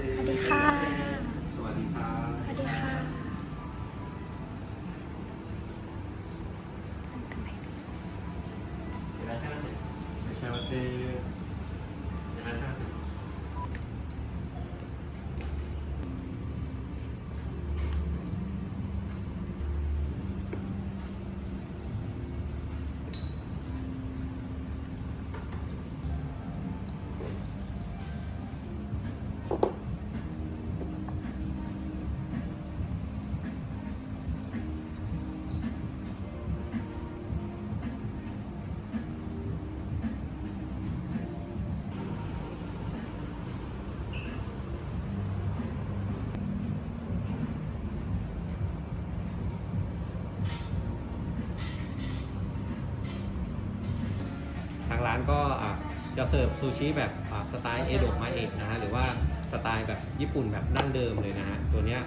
สวัสดีค่ะ สวัสดีครับ สวัสดีค่ะいらっしゃいませ。いらっしゃいませ。いらっしゃいませ。ทางร้านก็จะเสิร์ฟซูชิแบบสไตล์เอโดะมาเอะนะฮะหรือว่าสไตล์แบบญี่ปุ่นแบบดั้งเดิมเลยนะฮะตัวเนี้ย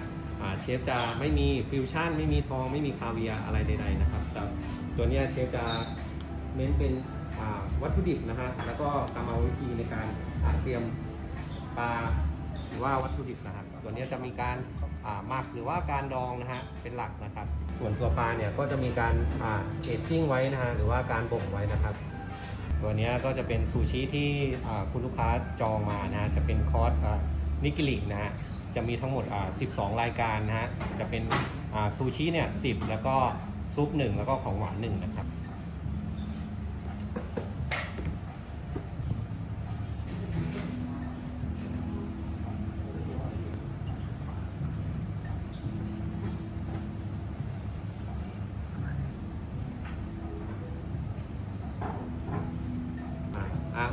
เชฟจะไม่มีฟิวชั่นไม่มีทองไม่มีคาเวียร์อะไรใดๆนะครับแต่ตัวเนี้ยเชฟจะเน้นเป็นวัตถุดิบนะฮะแล้วก็กรรมวิธีในการเตรียมปลาหรือว่าวัตถุดิบนะครับตัวเนี้ยจะมีการหมักหรือว่าการดองนะฮะเป็นหลักนะครับส่วนตัวปลาเนี่ยก็จะมีการเอจจิ้งไว้นะฮะหรือว่าการบ่มไว้นะครับตัวนี้ก็จะเป็นซูชิที่คุณลูกค้าจองมานะฮะจะเป็นคอร์สนิกิรินะฮะจะมีทั้งหมด12 รายการนะฮะจะเป็นซูชิเนี่ย10แล้วก็ซุป1แล้วก็ของหวาน1นะครับ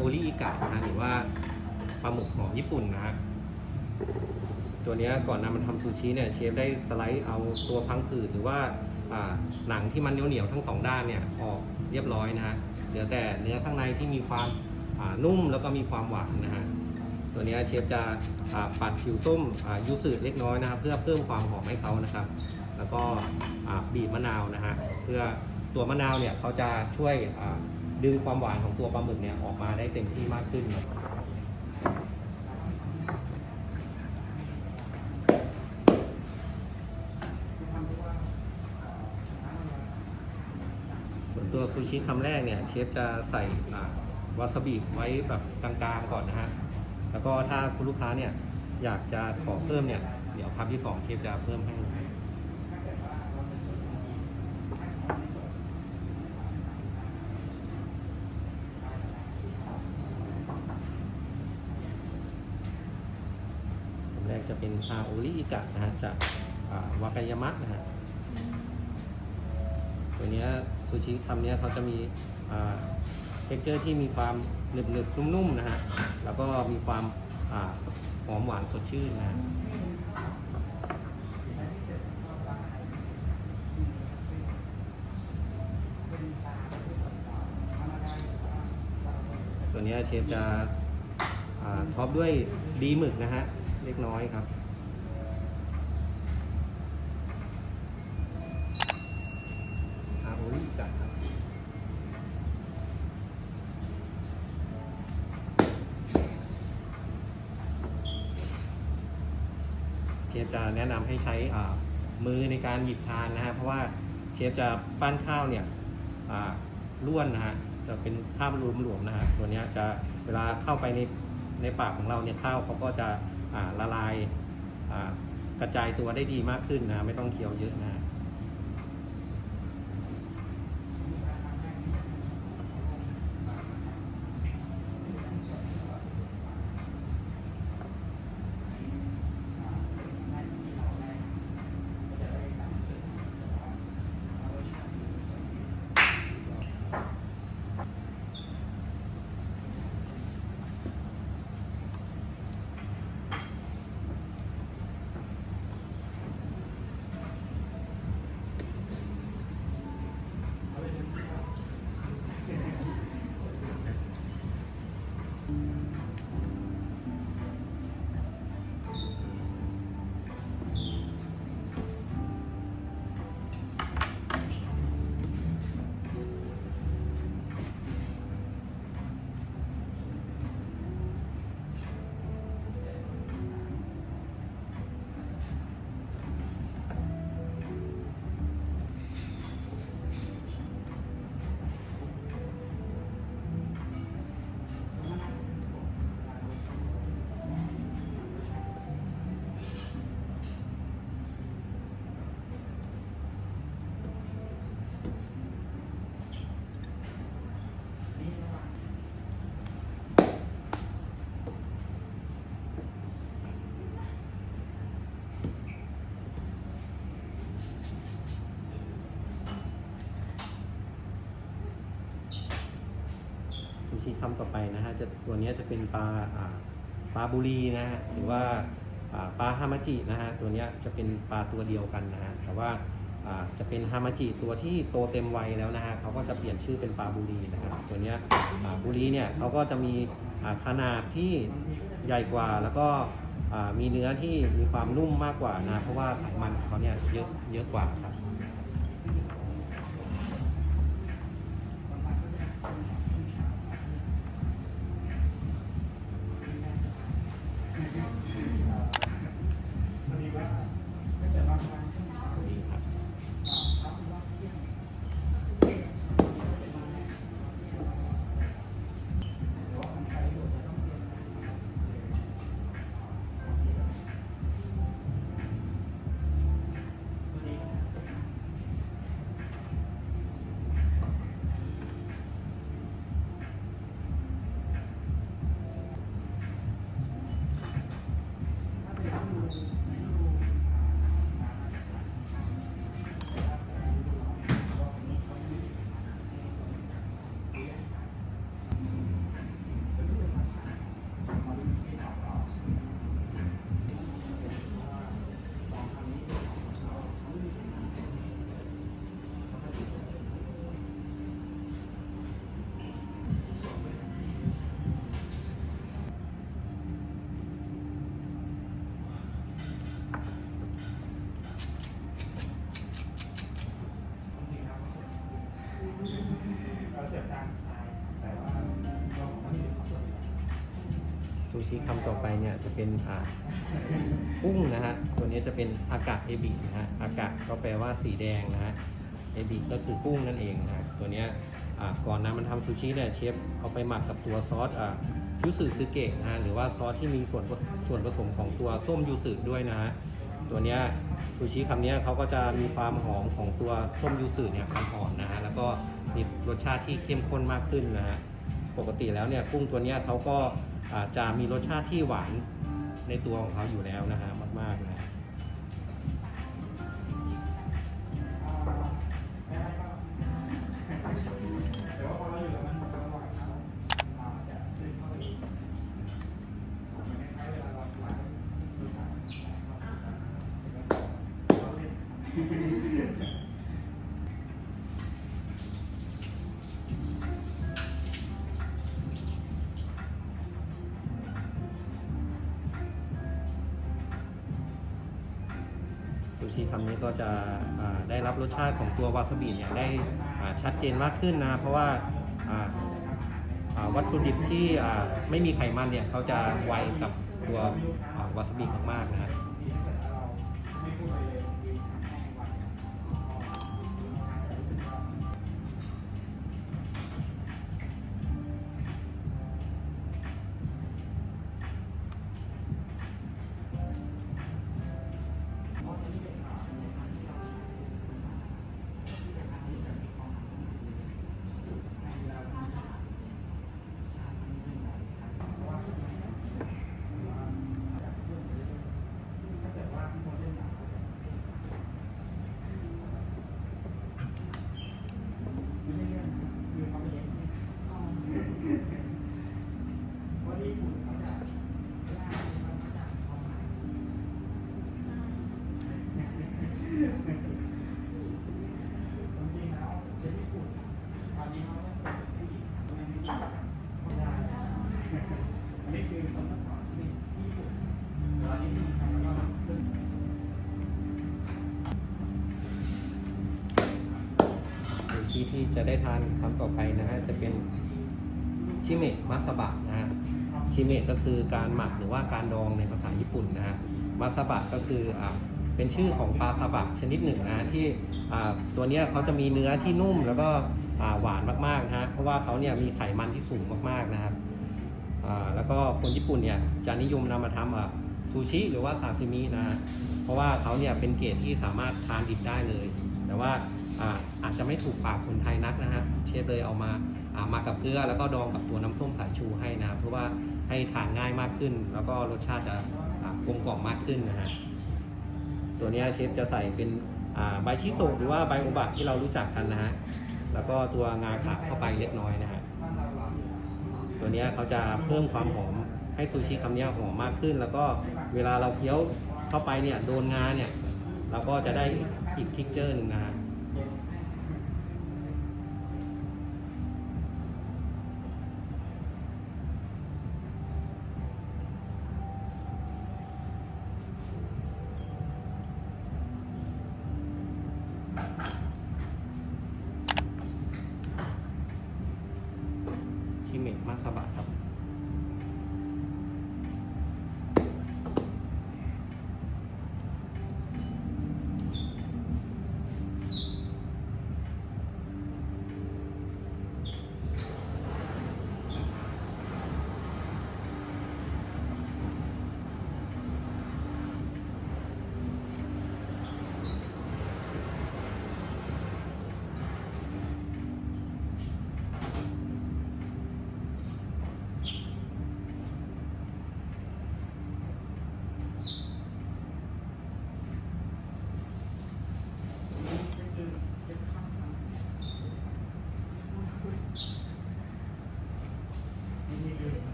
โอริอิกะนะฮะหรือว่าปลาหมึกหอมญี่ปุ่นนะฮะตัวนี้ก่อนนำมาทำซูชิเนี่ยเชฟได้สไลด์เอาตัวพังผืดหรือว่าหนังที่มันเหนียวๆทั้ง2ด้านเนี่ยออกเรียบร้อยนะฮะเหลือแต่เนื้อข้างในที่มีความนุ่มแล้วก็มีความหวานนะฮะตัวนี้เชฟจะปัดผิวส้มยูสุเล็กน้อยนะครับเพื่อเพิ่มความหอมให้เขานะครับแล้วก็บีบมะนาวนะฮะเพื่อตัวมะนาวเนี่ยเขาจะช่วยดึงความหวานของตัวปลาหมึกเนี่ยออกมาได้เต็มที่มากขึ้นนะส่วนตัวซูชิคำแรกเนี่ยเชฟจะใส่วาซาบิไว้แบบกลางๆก่อนนะฮะแล้วก็ถ้าคุณลูกค้าเนี่ยอยากจะขอเพิ่มเนี่ยเดี๋ยวคำที่2เชฟจะเพิ่มให้แรกจะเป็นโอริอิกะนะฮะจากวากายามะนะฮะตัวนี้ซูชิคำนี้เขาจะมีเท็กเจอร์ที่มีความหนึบๆนุ่มๆนะฮะแล้วก็มีความหอมหวานสดชื่นนะฮะตัวนี้เชฟจะท็อปด้วยดีหมึกนะฮะเล็กน้อยครับโอริอิกะครับเชฟจะแนะนำให้ใช้มือในการหยิบทานนะฮะเพราะว่าเชฟจะปั้นข้าวเนี่ยล้วนนะฮะจะเป็นภาพรวมๆนะฮะตัวนี้จะเวลาเข้าไปในปากของเราเนี่ยข้าวเขาก็จะละลายกระจายตัวได้ดีมากขึ้นนะไม่ต้องเคี้ยวเยอะนะ ชิคำต่อไปนะฮะตัวนี้จะเป็นปลาบุรีนะฮะหรือว่าปลาฮามาจินะฮะตัวนี้จะเป็นปลาตัวเดียวกันนะฮะแต่ว่าจะเป็นฮามาจิตัวที่โตเต็มวัยแล้วนะฮะเขาก็จะเปลี่ยนชื่อเป็นปลาบุรีนะครับตัวนี้บุรีเนี่ยเขาก็จะมีขนาดที่ใหญ่กว่าแล้วก็มีเนื้อที่มีความนุ่มมากกว่านะเพราะว่าไขมันของเขาเนี่ยเยอะกว่าครับซูชิคำต่อไปเนี่ยจะเป็นกุ้งนะฮะตัวนี้จะเป็นอากาเอบินะฮะอากาก็แปลว่าสีแดงนะฮะเอบิก็คือกุ้งนั่นเองนะฮะตัวนี้ก่อนนำมันทำซูชิเนี่ยเชฟเอาไปหมักกับตัวซอสยูสึซึเกะนะฮะหรือว่าซอสที่มีส่วนผสมของตัวส้มยูสึด้วยนะฮะตัวนี้ซูชิคำนี้เขาก็จะมีความหอมของตัวส้มยูสึเนี่ยความหอมนะฮะแล้วก็มีรสชาติที่เข้มข้นมากขึ้นนะฮะปกติแล้วเนี่ยกุ้งตัวนี้เขาก็จะมีรสชาติที่หวานในตัวของเขาอยู่แล้วนะฮะมากๆนะซูชิคำนี้ก็จะได้รับรสชาติของตัววาซาบิเนี่ยได้ชัดเจนมากขึ้นนะเพราะว่าวัตถุดิบที่ไม่มีไขมันเนี่ยเขาจะไวกับตัววาซาบิมากๆนะฮะซูชิที่จะได้ทานคำต่อไปนะฮะจะเป็นชิเมะมัสบะนะฮะชิเมะก็คือการหมักหรือว่าการดองในภาษาญี่ปุ่นนะฮะมัสบะก็คือเป็นชื่อของปลาซาบะชนิดหนึ่งนะที่ตัวนี้เขาจะมีเนื้อที่นุ่มแล้วก็หวานมากๆนะฮะเพราะว่าเขาเนี่ยมีไขมันที่สูงมากๆนะครับแล้วก็คนญี่ปุ่นเนี่ยจะนิยมนำมาทำซูชิหรือว่าซาซิมินะฮะเพราะว่าเขาเนี่ยเป็นเกรดที่สามารถทานดิบได้เลยแต่ว่าอาจจะไม่ถูกปากคนไทยนักนะฮะเชฟเลยเอามากับเกลือแล้วก็ดองกับตัวน้ำส้มสายชูให้นะเพื่อว่าให้ทานง่ายมากขึ้นแล้วก็รสชาติจะกลมกล่อมมากขึ้นนะฮะตัวนี้เชฟจะใส่เป็นใบชิโซะหรือว่าใบโอบะที่เรารู้จักกันนะฮะแล้วก็ตัวงาขาวเข้าไปเล็กน้อยนะฮะ ตัวเนี้ยเขาจะเพิ่มความหอมให้ซูชิคำนี้หอมมากขึ้น แล้วก็เวลาเราเคี้ยวเข้าไปเนี่ยโดนงาเนี่ยเราก็จะได้อีกเท็กเจอร์หนึ่งนะฮะชิเมะมาซาบะครับ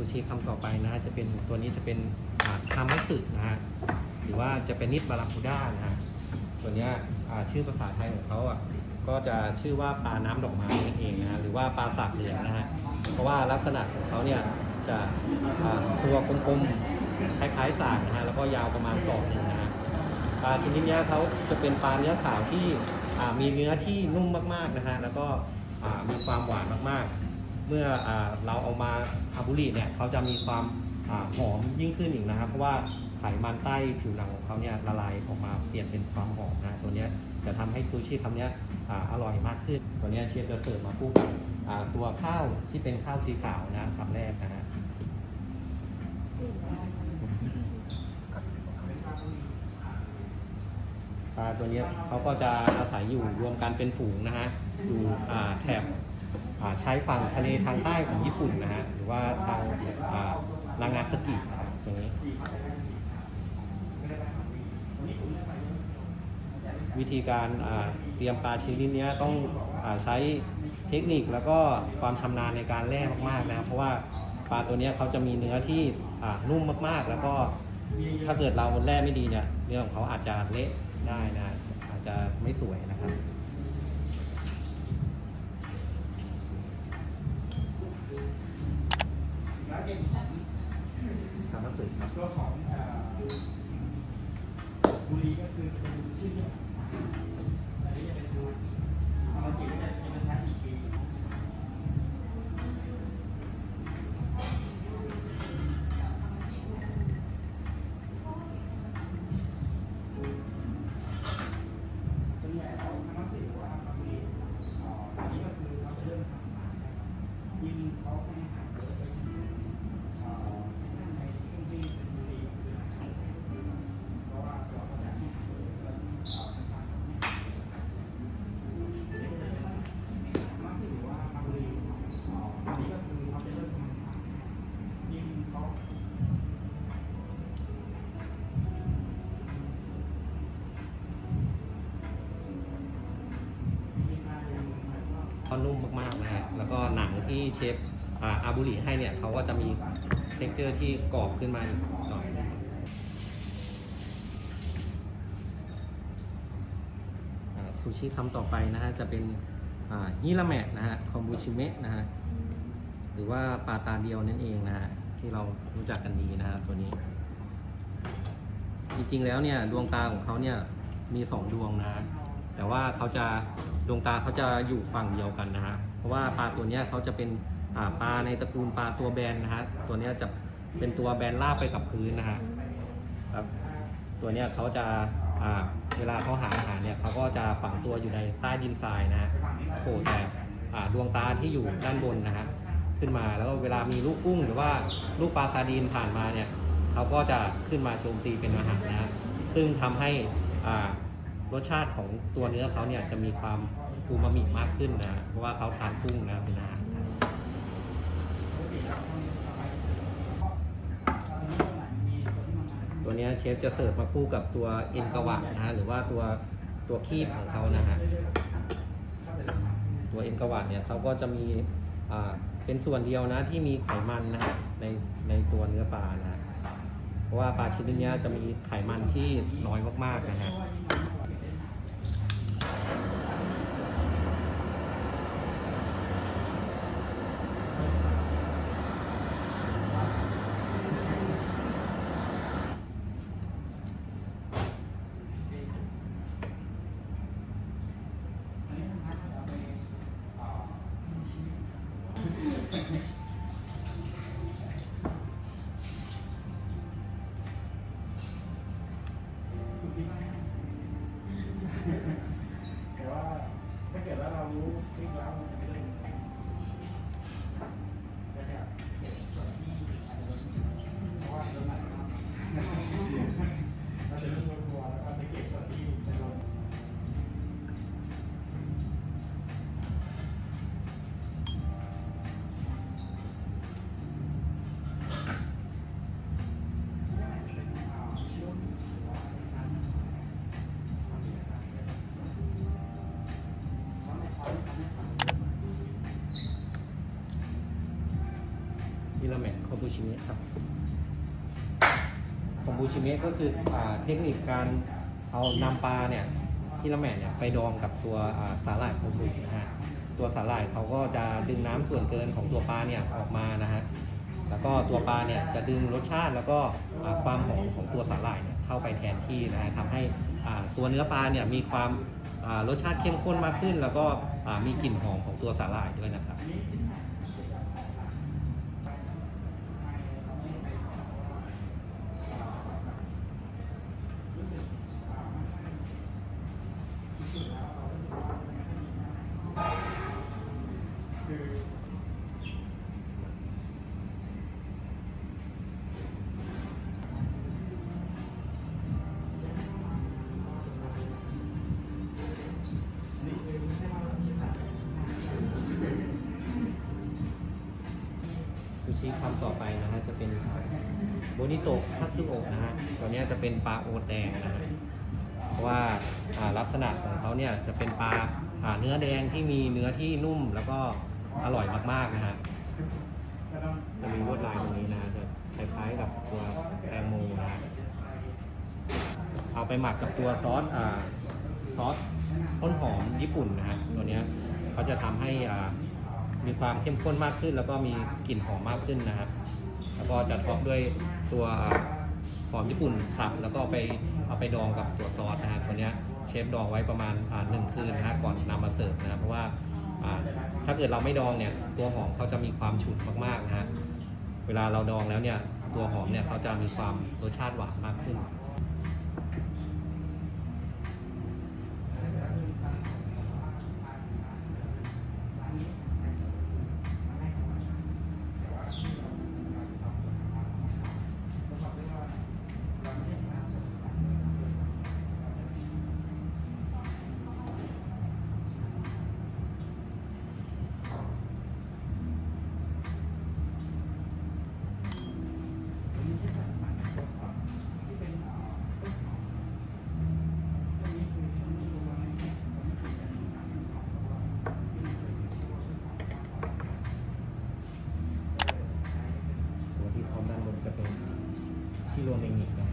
ซูชิคำต่อไปนะฮะจะเป็นตัวนี้จะเป็นคามัตสึนะฮะหรือว่าจะเป็นนิดบาราคูด้านะฮะตัวเนี้ยชื่อภาษาไทยของเขาก็จะชื่อว่าปลาน้ำดอกไม้นั่นเองนะฮะหรือว่าปลาสากเหลืองนะฮะเพราะว่าลักษณะของเขาเนี่ยจะตัวกลมๆคล้ายๆสากนะฮะแล้วก็ยาวประมาณศอกหนึ่งนะฮะปลาชนิดนี้เขาจะเป็นปลาเนื้อขาวที่มีเนื้อที่นุ่มมากๆนะฮะแล้วก็มีความหวานมากๆเมื่อเราเอามาอาบุริเนี่ยเขาจะมีความหอมยิ่งขึ้นอีกนะครับเพราะว่าไขมันใต้ผิวหนังของเขาเนี่ยละลายออกมาเปลี่ยนเป็นความหอมนะตัวนี้จะทำให้ซูชิคำนี้อร่อยมากขึ้นตัวนี้เชฟจะเสิร์ฟมาคู่กับตัวข้าวที่เป็นข้าวสีขาวนะคำแรกนะฮะปลาตัวนี้เขาก็จะอาศัยอยู่รวมกันเป็นฝูงนะฮะอยู่แถบชายฝั่งทะเลทางใต้ของญี่ปุ่นนะฮะหรือว่าทางนางาซากิตรงนี้วิธีการเตรียมปลาชนิดนี้ต้องใช้เทคนิคแล้วก็ความชำนาญในการแล่มากๆนะเพราะว่าปลาตัวนี้เขาจะมีเนื้อที่นุ่มมากๆแล้วก็ถ้าเกิดเราแล่ไม่ดีเนี่ยเนื้อของเขาอาจจะเละได้นะอาจจะไม่สวยนะครับคำนักสืบครับตัวของบุรีก็คือเป็นชื่อเนี่ยอันนี้จะเป็นดูเอามาจีบจะเป็นชั้นอีกปีส่วนใหญ่เราคำนักสืบว่าคำบุรีอันนี้ก็คือเขาจะเริ่มทำยิงเขาให้หายไปก็นุ่มมากๆนะฮะแล้วก็หนังที่เชฟอาบุริให้เนี่ยเขาก็จะมีเท็กเจอร์ที่กรอบขึ้นมาหน่อยซูชิคำต่อไปนะฮะจะเป็นฮิราเมะนะฮะคอมบูชิเมะนะฮะหรือว่าปลาตาเดียวนั่นเองนะฮะที่เรารู้จักกันดีนะฮะตัวนี้จริงๆแล้วเนี่ยดวงตาของเขาเนี่ยมี2ดวงนะแต่ว่าดวงตาเขาจะอยู่ฝั่งเดียวกันนะฮะเพราะว่าปลาตัวนี้เขาจะเป็นปลาในตระกูลปลาตัวแบนนะฮะตัวนี้จะเป็นตัวแบนราบไปกับพื้นนะฮะครับตัวนี้เขาจะ เวลาเขาหาอาหารเนี่ยเขาก็จะฝังตัวอยู่ในใต้ดินทรายนะฮะโผล่แต่ดวงตาที่อยู่ด้านบนนะฮะขึ้นมาแล้วเวลามีลูกกุ้งหรือว่าลูกปลาซาร์ดีนผ่านมาเนี่ยเขาก็จะขึ้นมาโจมตีเป็นอาหารนะฮะซึ่งทำให้รสชาติของตัวเนื้อเขาเนี่ยจะมีความอูมามิมากขึ้นนะเพราะว่าเขาทานกุ้งนะเป็นอาหารนะตัวนี้เชฟจะเสิร์ฟมาคู่กับตัวเอ็นกวานะฮะหรือว่าตัวคีบของเขานะฮะตัวเอ็นกวาเนี่ยเขาก็จะมีเป็นส่วนเดียวนะที่มีไขมันนะฮะในตัวเนื้อปลานะเพราะว่าปลาชนิดนี้จะมีไขมันที่น้อยมากๆนะฮะแต่ว่าถ้าเกิดว่าเรารู้ทริคแล้วมันจะไม่เล่นก็จะส่วนที่อาจจะเพราะว่าโดนหนักเราจะเริ่มรัวแล้วก็จะเก็บส่วนที่จะโดนฮิราเมะคอมบูชิเมะครับคอมบูชิเมะก็คือเทคนิคการเอานำปลาเนี่ยฮิราเมะเนี่ยไปดองกับตัวสาหร่ายโคบุนะฮะตัวสาหร่ายเขาก็จะดึงน้ำส่วนเกินของตัวปลาเนี่ยออกมานะฮะแล้วก็ตัวปลาเนี่ยจะดึงรสชาติแล้วก็ความหอมของตัวสาหร่ายเนี่ยเข้าไปแทนที่นะฮะทำให้ตัวเนื้อปลาเนี่ยมีความรสชาติเข้มข้นมากขึ้น แล้วก็มีกลิ่นหอมของตัวสาหร่ายด้วยนะครับ ซูชิคำต่อไปนะฮะจะเป็นโบนิโตะคัตสึโอะนะฮะตัวนี้จะเป็นปลาโอแดงนะฮะเพราะว่าลักษณะของเขาเนี่ยจะเป็นปลาเนื้อแดงที่มีเนื้อที่นุ่มแล้วก็อร่อยมากๆนะฮะจะมีลวดลายตรงนี้นะจะคล้ายๆกับตัวแตงโมนะฮะเอาไปหมักกับตัวซอสต้นหอมญี่ปุ่นนะฮะตัวนี้เขาจะทำให้มีความเข้มข้นมากขึ้นแล้วก็มีกลิ่นหอมมากขึ้นนะครับแล้วก็จะท็อปด้วยตัวหอมญี่ปุ่นสับแล้วก็เอาไปดองกับตัวซอสนะฮะตัวนี้เชฟดองไว้ประมาณ1 คืนนะฮะก่อนนำมาเสิร์ฟนะเพราะว่าถ้าเกิดเราไม่ดองเนี่ยตัวหอมเขาจะมีความฉุนมากๆนะฮะเวลาเราดองแล้วเนี่ยตัวหอมเนี่ยเขาจะมีความรสชาติหวานมากขึ้นจะเป็นชิโรเนงินะ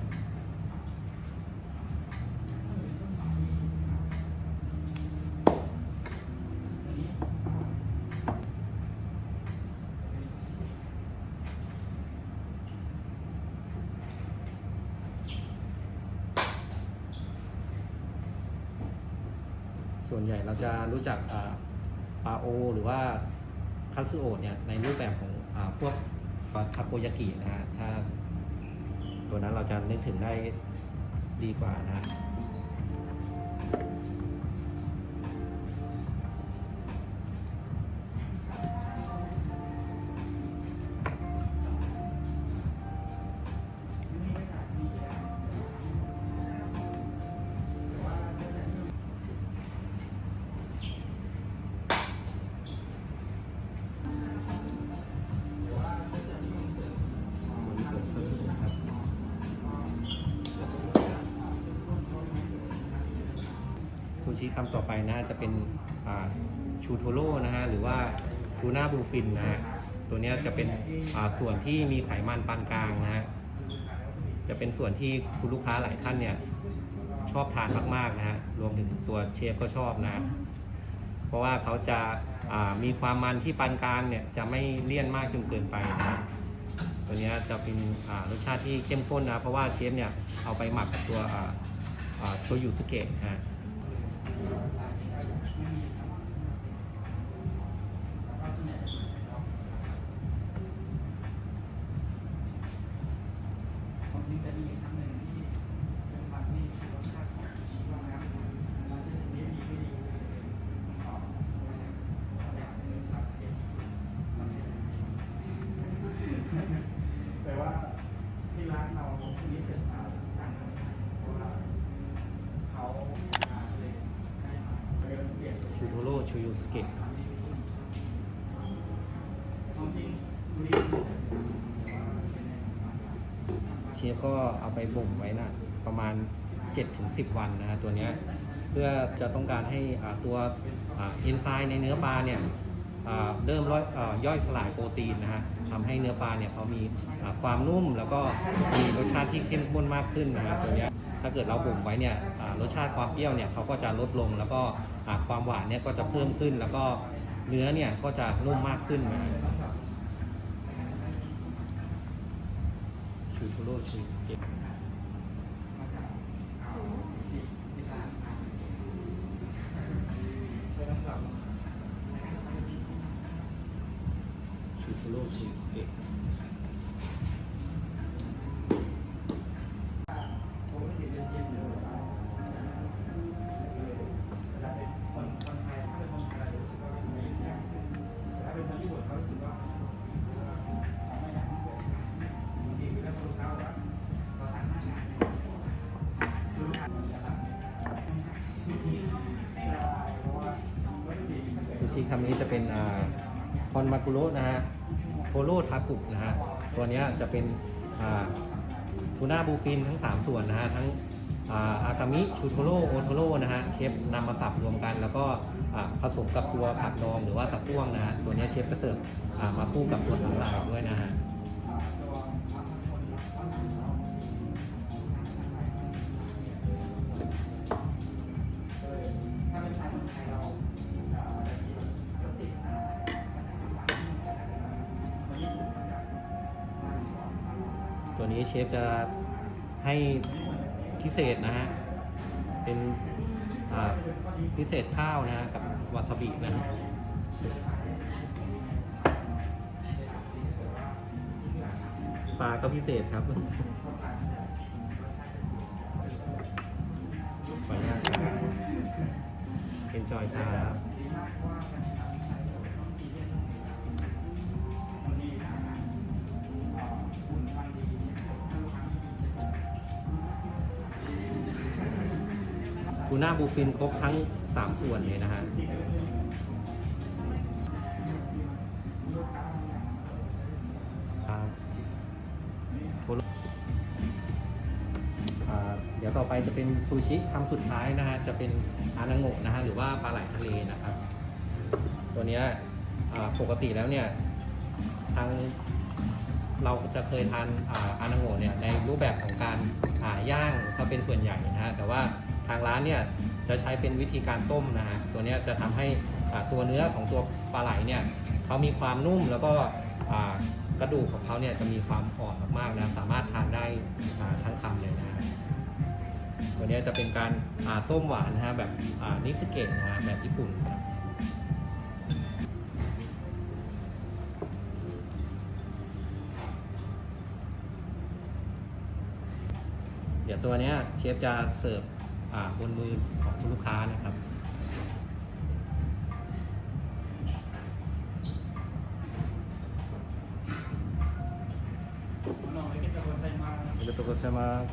ส่วนใหญ่เราจะรู้จักปลาโอหรือว่าคัตสึโอะเนี่ยในรูปแบบของพวกทาโกยากินะฮะถ้าตัวนั้นเราจะนึกถึงได้ดีกว่านะฮะ ชิคำต่อไปนะจะเป็นชูโทโร่นะฮะหรือว่าทูน่าบลูฟินนะฮะตัวนี้จะเป็นส่วนที่มีไขมันปานกลางนะฮะจะเป็นส่วนที่คุณลูกค้าหลายท่านเนี่ยชอบทานมากๆนะฮะรวมถึงตัวเชฟก็ชอบนะเพราะว่าเขาจะมีความมันที่ปานกลางเนี่ยจะไม่เลี่ยนมากจนเกินไปนะตัวนี้จะเป็นรสชาติที่เข้มข้นนะเพราะว่าเชฟเนี่ยเอาไปหมักกับตัวโชยุสเกะนะ ผมจริงจะมีอีกครั้งหนึ่งที่เป็นคำที่รสชาติของซูชิว่านะครับเราจะไม่ดีไม่ดีขอแบบนึงครับแต่ว่าที่ร้านเราที่นี้เสร็จมาสั่งเพราะว่าเขาเลยให้มาเปลี่ยน ชูโทโร่โชยุสเกะ ความจริงดูดีที่สุดแต่ว่าเป็นในสมัย เชฟก็เอาไปบ่มไว้นะประมาณ 7-10 วันนะฮะตัวเนี้ยเพื่อจะต้องการให้ตัวเอนไซม์ในเนื้อปลาเนี่ยเริ่มย่อยสลายโปรตีนนะฮะทำให้เนื้อปลาเนี่ยเขามีความนุ่มแล้วก็มีรสชาติที่เข้มข้นมากขึ้นนะฮะตัวเนี้ยถ้าเกิดเราบ่มไว้เนี่ยรสชาติความเปรี้ยวเนี่ยเขาก็จะลดลงแล้วก็ความหวานเนี่ยก็จะเพิ่มขึ้นแล้วก็เนื้อเนี่ยก็จะนุ่มมากขึ้นนะชูโทโร่ชูเกะ ชูโทโร่ชูเกะ ซูชิคำนี้จะเป็นคอนมากุโระนะฮะโทโร่ทากุนะฮะตัวนี้จะเป็นทูน่าบลูฟินทั้ง 3 ส่วนนะฮะทั้งอากามิชูโทโร่โอโทโร่นะฮะเชฟนำมาสับรวมกัน แล้วก็ผสมกับตัวผักดองหรือว่าตะกั่วนะฮะตัวนี้เชฟก็เสิร์ฟมาคู่กับตัวสาหร่ายด้วยนะฮะตัวนี้เชฟจะให้พิเศษนะฮะเป็นพิเศษข้าวนะฮะกับวาซาบินะฮะปลาก็พิเศษครับขออนุญาตครับenjoy ครับทูน่าบลูฟินครบทั้ง 3 ส่วนเลยนะฮะเดี๋ยวต่อไปจะเป็นซูชิคำสุดท้ายนะฮะจะเป็นอานาโงะนะฮะหรือว่าปลาไหลทะเลนะครับตัวเนี้ยปกติแล้วเนี่ยทางเราจะเคยทานอานาโงะเนี่ยในรูปแบบของการย่างก็เป็นส่วนใหญ่นะฮะแต่ว่าทางร้านเนี่ยจะใช้เป็นวิธีการต้มนะฮะตัวนี้จะทำให้ตัวเนื้อของตัวปลาไหลเนี่ยเขามีความนุ่มแล้วก็กระดูกของเขาเนี่ยจะมีความอ่อนมากๆนะสามารถทานได้ทั้งคำเลยนะฮะตัวนี้จะเป็นการต้มหวานนะฮะแบบนิสเกะนะฮะแบบญี่ปุ่นเดี๋ยวตัวนี้เชฟจะเสิร์ฟบนมือของคุณลูกค้านะครับありがとうございます。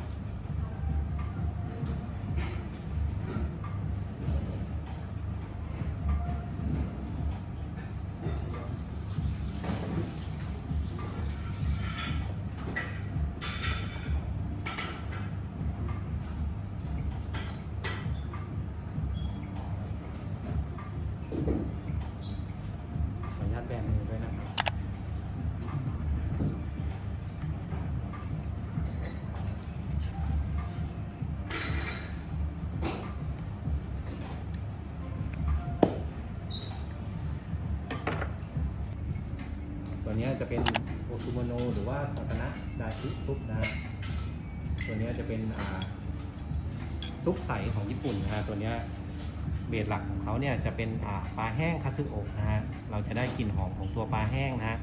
ตัวนี้จะเป็นโอซูโมโนหรือว่าสัตนะดาชิซุปนะตัวนี้จะเป็นซุปใสของญี่ปุ่นนะฮะตัวนี้เบสหลักของเขาเนี่ยจะเป็นปลาแห้งคาซึโอะนะฮะเราจะได้กลิ่นหอมของตัวปลาแห้งนะฮะ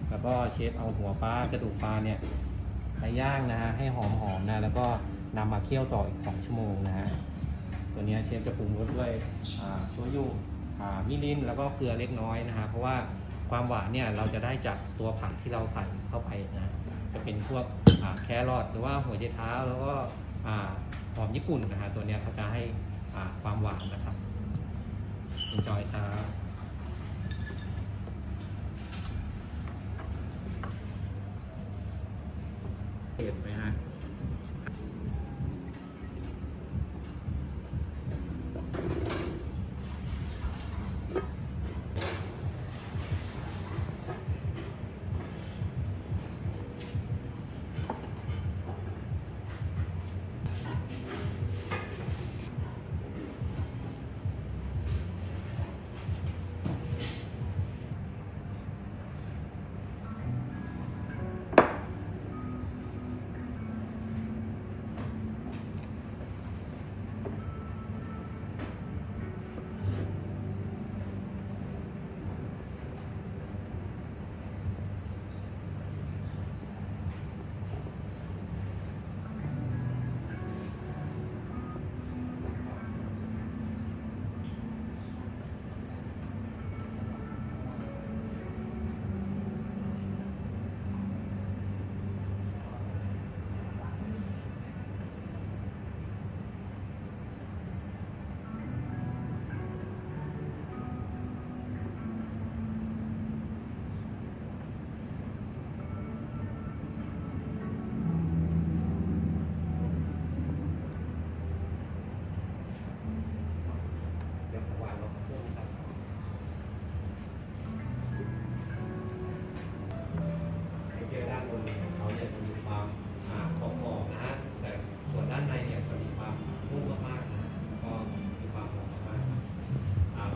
แล้วก็เชฟเอาหัวปลากระดูกปลาเนี่ยไปย่างนะฮะให้หอมๆนะแล้วก็นำมาเคี่ยวต่ออีก2 ชั่วโมงนะฮะตัวนี้เชฟจะปรุงรสด้วยโชยุมิรินแล้วก็เกลือเล็กน้อยนะฮะเพราะว่าความหวานเนี่ยเราจะได้จากตัวผักที่เราใส่เข้าไปนะจะเป็นพวกแครอทหรือว่าหัวไชเท้าแล้วก็หอมญี่ปุ่นนะฮะตัวนี้เขาจะให้ความหวานนะครับ enjoy ครับเห็นไหมฮะ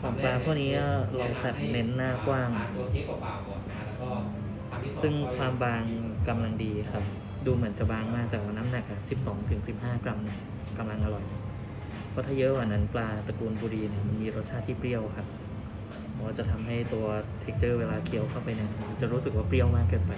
ของปลาพวกนี้ก็ลองตัดเน้นหน้ากว้าง ตัวเค้กเปล่าๆก่อนนะแล้วก็คำที่สอง ซึ่งความบางกำลังดีครับ ดูเหมือนจะบางมากแต่ว่าน้ำหนัก12-15 กรัมกำลังอร่อย เพราะถ้าเยอะกว่านั้นปลาตระกูลบุรีเนี่ยมันมีรสชาติที่เปรี้ยวครับเพราะว่าจะทำให้ตัว texture เวลาเคี้ยวเข้าไปเนี่ยมันจะรู้สึกว่าเปรี้ยวมากเกินไป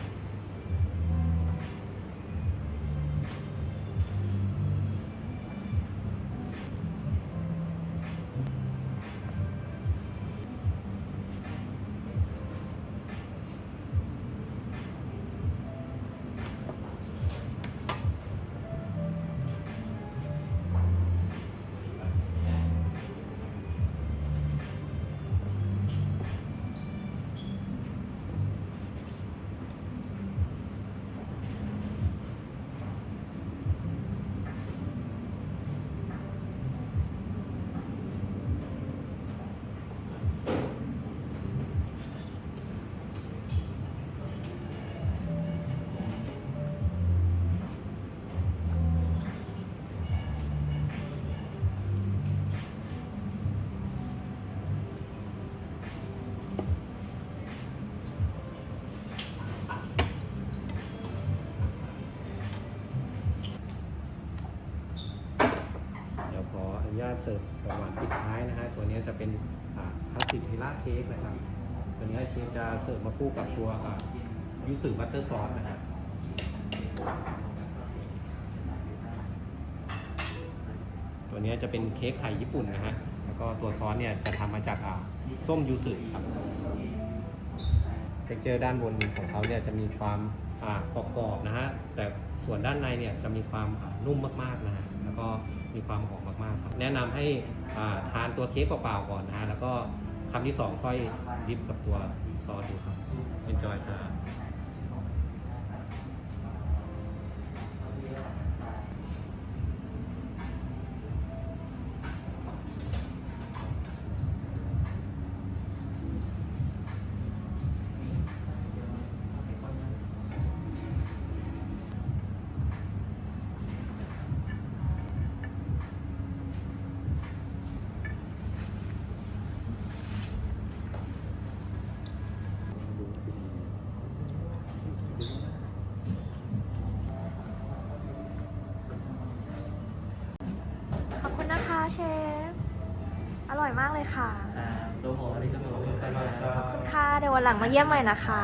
ขออนุญาตเสิร์ฟของหวานปิดท้ายนะฮะตัวนี้จะเป็นคลาสสิกเฮล่าเค้กนะครับตัวนี้เชฟจะเสิร์ฟมาคู่กับตัวยูสึบัตเตอร์ซอสนะฮะตัวนี้จะเป็นเค้กไข่ญี่ปุ่นนะฮะแล้วก็ตัวซอสเนี่ยจะทำมาจากส้มยูสึครับเท็กเจอร์ด้านบนของเขาเนี่ยจะมีความกรอบๆนะฮะแต่ส่วนด้านในเนี่ยจะมีความนุ่มมากๆนะฮะแล้วก็มีความหอมมากๆครับแนะนำให้ทานตัวเค้กเปล่าๆก่อนนะฮะแล้วก็คำที่2ค่อยดิปกับตัวซอสดูครับ enjoy ครับ อ เชฟ อร่อยมากเลยค่ะ โดโมอาริกาโตะ ขอบคุณค่ะ เดี๋ยววันหลังมาเยี่ยมใหม่นะคะ